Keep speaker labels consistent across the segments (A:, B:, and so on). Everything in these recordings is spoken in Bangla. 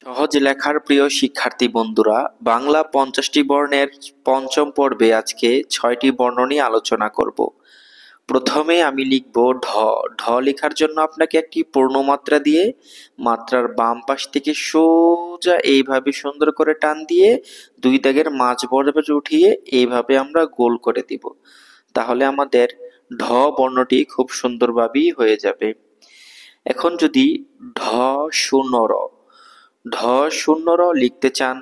A: সহজ লেখার প্রিয় শিক্ষার্থী বন্ধুরা, বাংলা 50টি বর্ণের পঞ্চম পর্বে আজকে 6টি বর্ণ নিয়ে আলোচনা করব। প্রথমে আমি লিখব ঢ। ঢ লেখার জন্য আপনাকে একটি পূর্ণমাত্রা দিয়ে মাত্রার বাম পাশ থেকে সোজা এইভাবে সুন্দর করে টান দিয়ে দুই দাগের মাঝ বরাবর উঠিয়ে এইভাবে আমরা গোল করে দিব। তাহলে আমাদের ঢ বর্ণটি খুব সুন্দরভাবেই হয়ে যাবে। এখন যদি ঢ শূন্য র ঢ শূন্য র লিখতে চান,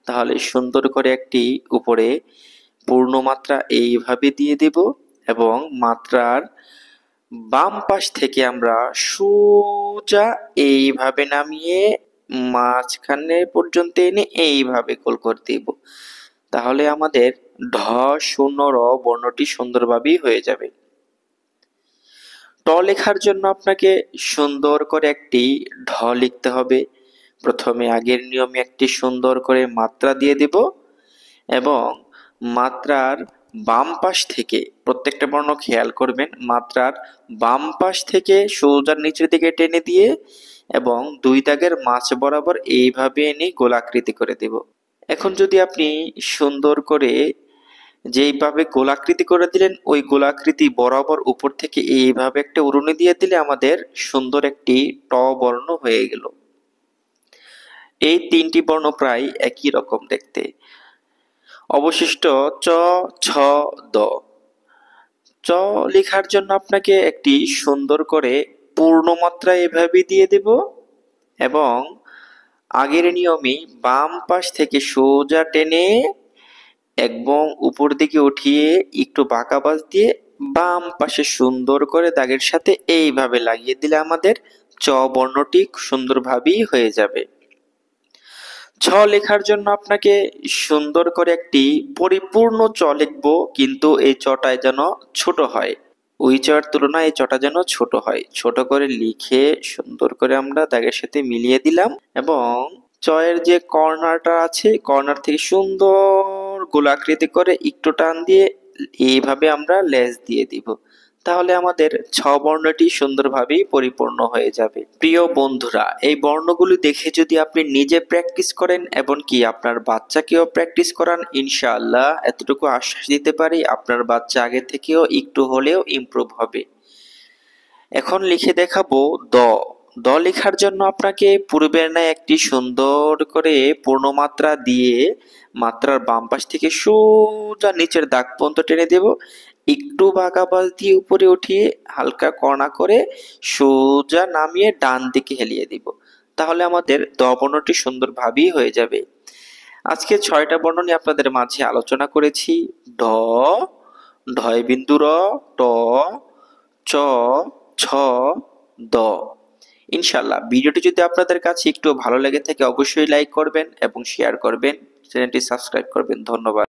A: তাহলে সুন্দর করে একটি উপরে পূর্ণমাত্রা এইভাবে দিয়ে দেব এবং মাত্রার বাম পাশ থেকে আমরা সোজা এইভাবে নামিয়ে মাঝখানে পর্যন্ত এনে এইভাবে গোল করে দেব। তাহলে আমাদের ঢ শূন্য র বর্ণটি সুন্দরভাবেই হয়ে যাবে। ট লেখার জন্য আপনাকে সুন্দর করে একটি ঢ লিখতে হবে। প্রথমে আগের নিয়মে একটি সুন্দর করে মাত্রা দিয়ে দেব এবং মাত্রার বাম পাশ থেকে প্রত্যেকটা বর্ণ খেয়াল করবেন, মাত্রার বাম পাশ থেকে সোজা নিচের দিকে টেনে দিয়ে এবং দুই দাগের মাঝ বরাবর এইভাবে এনে গোলাকৃতি করে দেব। এখন যদি আপনি সুন্দর করে যেইভাবে গোলাকৃতি করে দিলেন, ওই গোলাকৃতি বরাবর উপর থেকে এইভাবে একটা উড়ুনি দিয়ে দিলে আমাদের সুন্দর একটি ট বর্ণ হয়ে গেল। এই তিনটি বর্ণ প্রায় একই রকম দেখতে। অবশিষ্ট চ, ছ, দ। চ লেখার জন্য আপনাকে একটি সুন্দর করে পূর্ণমাত্রা এভাবে দিয়ে দেব এবং আগের নিয়মে বাম পাশ থেকে সোজা টেনে একদম উপর দিকে উঠিয়ে একটু বাঁকা বাঁশ দিয়ে বাম পাশে সুন্দর করে দাগের সাথে এইভাবে লাগিয়ে দিলে আমাদের চ বর্ণটি সুন্দরভাবেই হয়ে যাবে। ছ লেখার জন্য আপনাকে সুন্দর করে একটি পরিপূর্ণ চ লিখব, কিন্তু এই চটায় যেন ছোট হয়, ওই চর তুলনায় এই চটা যেন ছোট হয়। ছোট করে লিখে সুন্দর করে আমরা দাগের সাথে মিলিয়ে দিলাম এবং চয়ের যে কর্নারটা আছে, কর্নার থেকে সুন্দর গোলাকৃতি করে একটু টান দিয়ে এইভাবে আমরা লেজ দিয়ে দিব। তাহলে আমাদের ছ বর্ণটি সুন্দরভাবেই পরিপূর্ণ হয়ে যাবে। প্রিয় বন্ধুরা, এই বর্ণগুলি দেখে যদি আপনি নিজে প্র্যাকটিস করেন এবং কি আপনার বাচ্চাকেও প্র্যাকটিস করান, ইনশাআল্লাহ এতটুকু আশ্বাস দিতে পারি আপনার বাচ্চা আগে থেকেও একটু হলেও ইমপ্রুভ হবে। এখন লিখে দেখাবো দ। দ লেখার জন্য আপনাকে পূর্বের ন্যায় একটি সুন্দর করে পূর্ণমাত্রা দিয়ে মাত্রার বাম পাশ থেকে সোজা নিচের দাগ পর্যন্ত টেনে দেব, একটু বাঁকা বাঁশ দিয়ে উপরে উঠিয়ে হালকা কণা করে সোজা নামিয়ে ডান দিকে হেলিয়ে দিব। তাহলে আমাদের দ বর্ণটি সুন্দরভাবেই হয়ে যাবে। আজকে 6টা বর্ণ নিয়ে আপনাদের মাঝে আলোচনা করেছি। ঢ, ঢয় বিন্দু র, ট, চ, ছ, দ। ইনশাআল্লাহ ভিডিওটি যদি আপনাদের কাছে একটু ভালো লেগে থাকে অবশ্যই লাইক করবেন এবং শেয়ার করবেন, চ্যানেলটি সাবস্ক্রাইব করবেন। ধন্যবাদ।